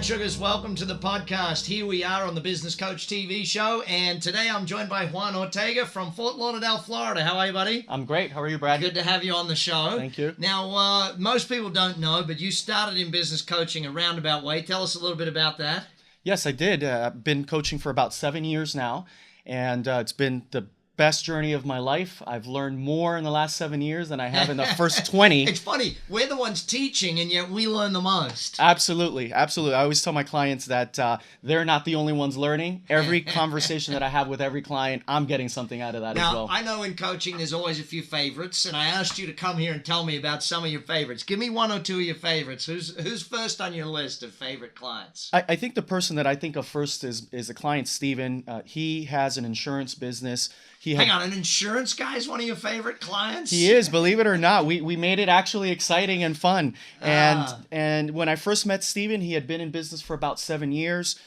right, Sugars, welcome to the podcast. Here we are on the Business Coach TV show, and today I'm joined by Juan Ortega from Fort Lauderdale, Florida. How are you, buddy? I'm great. How are you, Brad? Good to have you on the show. Thank you. Now, most people don't know, but you started in business coaching a roundabout way. Tell us a little bit about that. Yes, I did. I've been coaching for about 7 years now, and it's been the best journey of my life. I've learned more in the last 7 years than I have in the first 20. It's funny. We're the ones teaching, and yet we learn the most. Absolutely. Absolutely. I always tell my clients that they're not the only ones learning. Every conversation that I have with every client, I'm getting something out of that as well. Now, I know in coaching there's always a few favorites, and I asked you to come here and tell me about some of your favorites. Give me one or two of your favorites. Who's first on your list of favorite clients? I think the person that I think of first is a client, Steven. He has an insurance business. Hang on, an insurance guy is one of your favorite clients? He is, believe it or not. We made it actually exciting and fun. And when I first met Steven, he had been in business for about 7 years.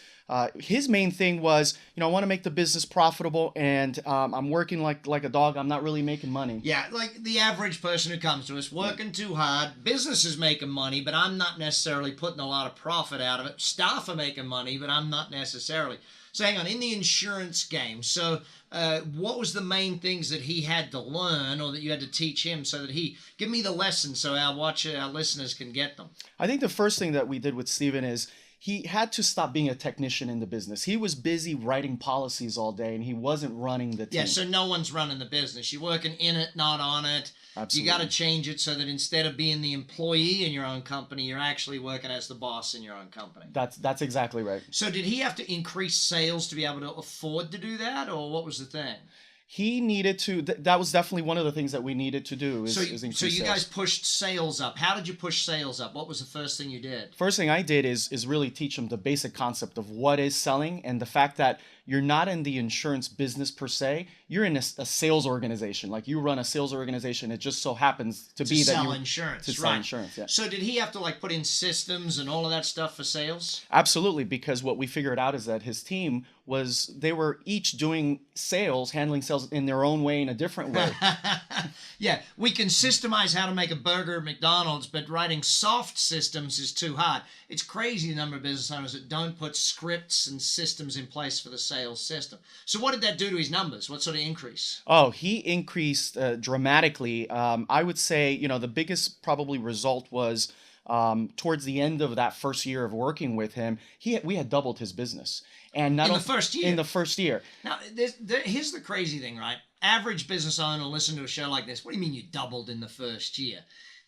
His main thing was, I want to make the business profitable, and I'm working like a dog. I'm not really making money. Yeah, like the average person who comes to us, working too hard. Business is making money, but I'm not necessarily putting a lot of profit out of it. Staff are making money, but I'm not necessarily. So hang on, in the insurance game, so what was the main things that he had to learn or that you had to teach him so that give me the lessons so our listeners can get them? I think the first thing that we did with Steven is he had to stop being a technician in the business. He was busy writing policies all day, and he wasn't running the team. Yeah, so no one's running the business. You're working in it, not on it. Absolutely. You got to change it so that instead of being the employee in your own company, you're actually working as the boss in your own company. That's exactly right. So did he have to increase sales to be able to afford to do that, or what was the thing? He needed to. That was definitely one of the things that we needed to do. So increase you sales. guys pushed sales up. How did you push sales up? What was the first thing you did? First thing I did is really teach them the basic concept of what is selling, and the fact that you're not in the insurance business per se. You're in a sales organization. Like, you run a sales organization. It just so happens to be that sell you insurance. To sell insurance. Yeah. So did he have to put in systems and all of that stuff for sales? Absolutely, because what we figured out is that his team they were each doing sales, handling sales in their own way, in a different way. Yeah, we can systemize how to make a burger at McDonald's, but writing soft systems is too hard. It's crazy the number of business owners that don't put scripts and systems in place for the sales system. So what did that do to his numbers? What sort of increase? Oh, he increased dramatically. I would say, the biggest probably result was towards the end of that first year of working with him, we had doubled his business. And not in the first year? In the first year. Now, here's the crazy thing, right? Average business owner will listen to a show like this. What do you mean you doubled in the first year?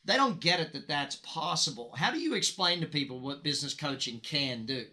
They don't get it that that's possible. How do you explain to people what business coaching can do?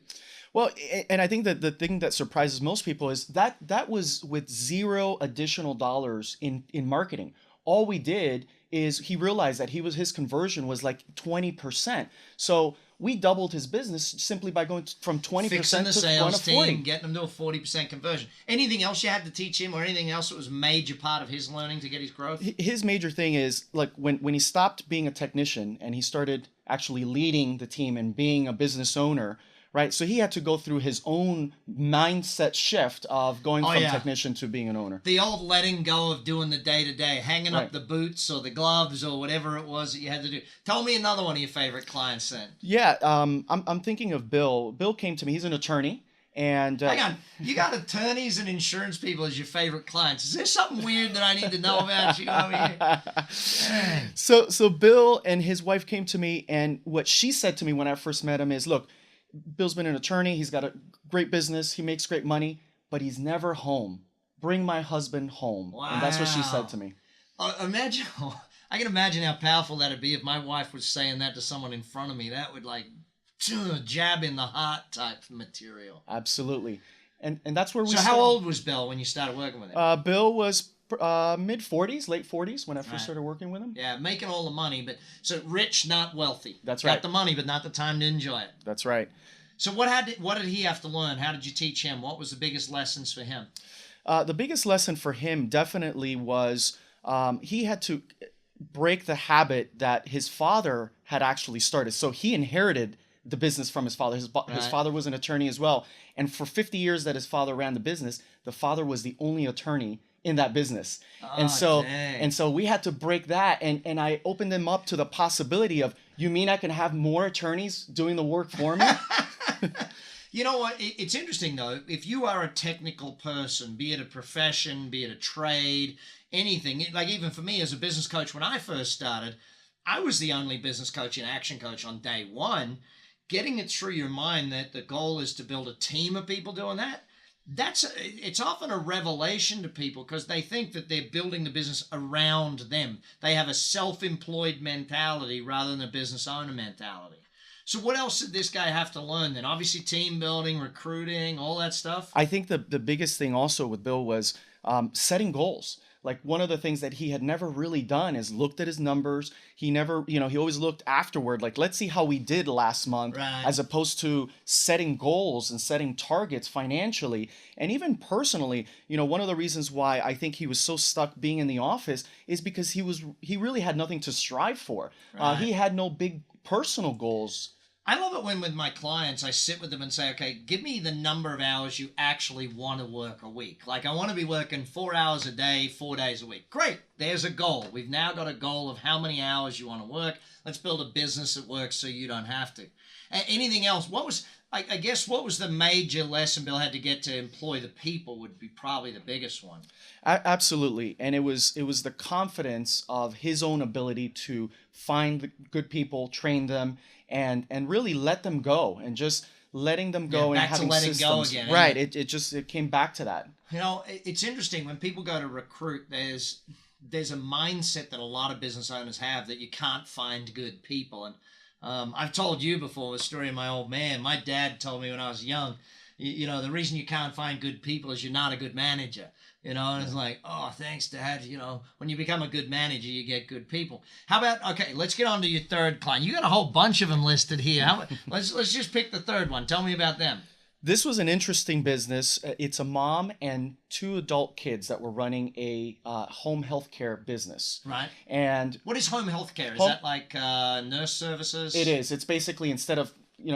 Well, and I think that the thing that surprises most people is that was with zero additional dollars in marketing. All we did is he realized that his conversion was like 20%. So we doubled his business simply by going from 20% fixing the to sales 40. team, getting them to a 40% conversion. Anything else you had to teach him, or anything else that was a major part of his learning to get his growth? His major thing is, like, when he stopped being a technician and he started actually leading the team and being a business owner, right? So he had to go through his own mindset shift of going from technician to being an owner. The old letting go of doing the day-to-day, hanging up the boots or the gloves or whatever it was that you had to do. Tell me another one of your favorite clients then. Yeah, I'm thinking of Bill. Bill came to me. He's an attorney. And hang on, you got attorneys and insurance people as your favorite clients. Is there something weird that I need to know about you over here? So Bill and his wife came to me, and what she said to me when I first met him is, look, Bill's been an attorney. He's got a great business. He makes great money, but he's never home. Bring my husband home. Wow. And that's what she said to me. I can imagine how powerful that'd be if my wife was saying that to someone in front of me. That would jab in the heart type material. Absolutely. And that's where we So how old was Bill when you started working with him? Bill was mid-40s, late 40s when I first started working with him. Yeah, making all the money, but so rich, not wealthy. That's right. Got the money, but not the time to enjoy it. That's right. So what did he have to learn? How did you teach him? What was the biggest lessons for him? The biggest lesson for him definitely was he had to break the habit that his father had actually started. So he inherited the business from his father. His father was an attorney as well. And for 50 years that his father ran the business, the father was the only attorney in that business. And so we had to break that. And I opened them up to the possibility of, you mean I can have more attorneys doing the work for me? You know what? It's interesting, though. If you are a technical person, be it a profession, be it a trade, anything, like even for me as a business coach, when I first started, I was the only business coach and action coach on day one. Getting it through your mind that the goal is to build a team of people doing that, it's often a revelation to people because they think that they're building the business around them. They have a self-employed mentality rather than a business owner mentality. So what else did this guy have to learn then? Obviously team building, recruiting, all that stuff. I think the biggest thing also with Bill was setting goals. Like one of the things that he had never really done is looked at his numbers. He never, he always looked afterward, like, let's see how we did last month, Right. as opposed to setting goals and setting targets financially. And even personally, one of the reasons why I think he was so stuck being in the office is because he really had nothing to strive for. Right. He had no big personal goals. I love it when with my clients, I sit with them and say, okay, give me the number of hours you actually want to work a week. Like I want to be working 4 hours a day, 4 days a week. Great. There's a goal. We've now got a goal of how many hours you want to work. Let's build a business that works so you don't have to. Anything else? I guess what was the major lesson Bill had to get to employ the people would be probably the biggest one. Absolutely. And it was the confidence of his own ability to find the good people, train them, and really let them go, and just letting them go, and back having to letting systems. go again. Right. It came back to that. It's interesting when people go to recruit, there's a mindset that a lot of business owners have that you can't find good people. And I've told you before the story of my old man. My dad told me when I was young, the reason you can't find good people is you're not a good manager. And it's like, oh, thanks, Dad. When you become a good manager, you get good people. How about, okay, let's get on to your third client. You got a whole bunch of them listed here. Let's just pick the third one. Tell me about them. This was an interesting business. It's a mom and 2 adult kids that were running a home healthcare business. Right. And what is home healthcare? Is that like nurse services? It is. It's basically instead of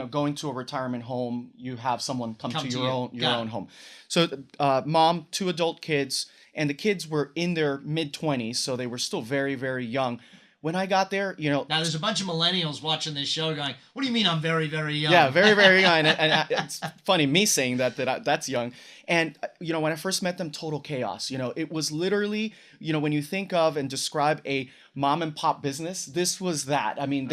going to a retirement home, you have someone come to your own home. So mom, 2 adult kids, and the kids were in their mid-20s, so they were still very, very young. When I got there, Now, there's a bunch of millennials watching this show going, what do you mean I'm very, very young? Yeah, very, very young. And it's funny, me saying that's young. And, when I first met them, total chaos. It was literally, when you think of and describe a mom and pop business, this was that. I mean,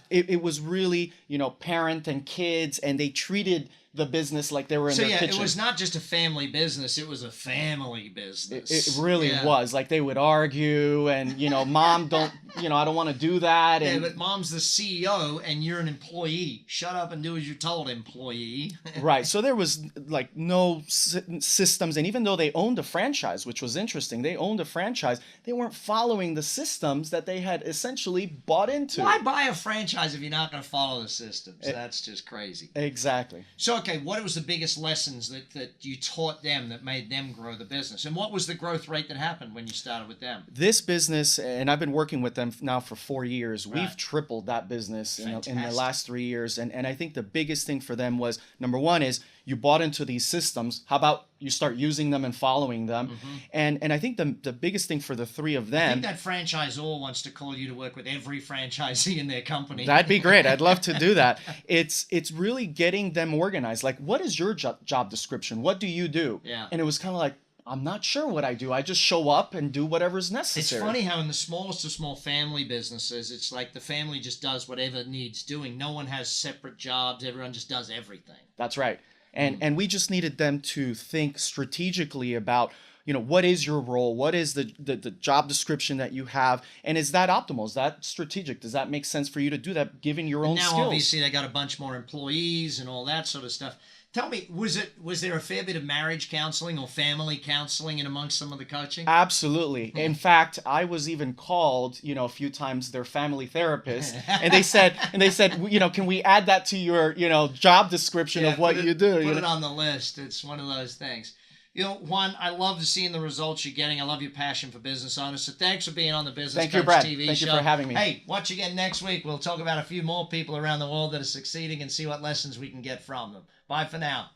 it was really, parent and kids, and they treated the business like they were in their kitchen. It was not just a family business, it was a family business. It really was. Like they would argue and, mom, I don't want to do that. And, but mom's the CEO and you're an employee. Shut up and do as you're told, employee. Right. So there was like no systems. And even though they owned a franchise, which was interesting, they owned a franchise, they weren't following the systems that they had essentially bought into. Why buy a franchise if you're not going to follow the systems? That's just crazy. Exactly. So, okay, what was the biggest lessons that you taught them that made them grow the business? And what was the growth rate that happened when you started with them? This business, and I've been working with them now for 4 years, Right. We've tripled that business in the last 3 years. And I think the biggest thing for them was, number one is you bought into these systems. How about you start using them and following them? Mm-hmm. And I think the biggest thing for the 3 of them... I think that franchisor wants to call you to work with every franchisee in their company. That'd be great. I'd love to do that. It's really getting them organized. Like, what is your job description? What do you do? Yeah. And it was kind of like, I'm not sure what I do. I just show up and do whatever's necessary. It's funny how in the smallest of small family businesses, it's like the family just does whatever needs doing. No one has separate jobs. Everyone just does everything. That's right. And we just needed them to think strategically about, what is your role? What is the job description that you have? And is that optimal? Is that strategic? Does that make sense for you to do that given your own skills? Now, obviously, they got a bunch more employees and all that sort of stuff. Tell me, was there a fair bit of marriage counseling or family counseling in amongst some of the coaching? Absolutely. In fact, I was even called, a few times their family therapist, and they said, can we add that to your, job description of what you do? Put it on the list. It's one of those things. Juan, I love seeing the results you're getting. I love your passion for business owners. So thanks for being on the Business Coach TV show. Thank you for having me. Hey, watch again next week. We'll talk about a few more people around the world that are succeeding and see what lessons we can get from them. Bye for now.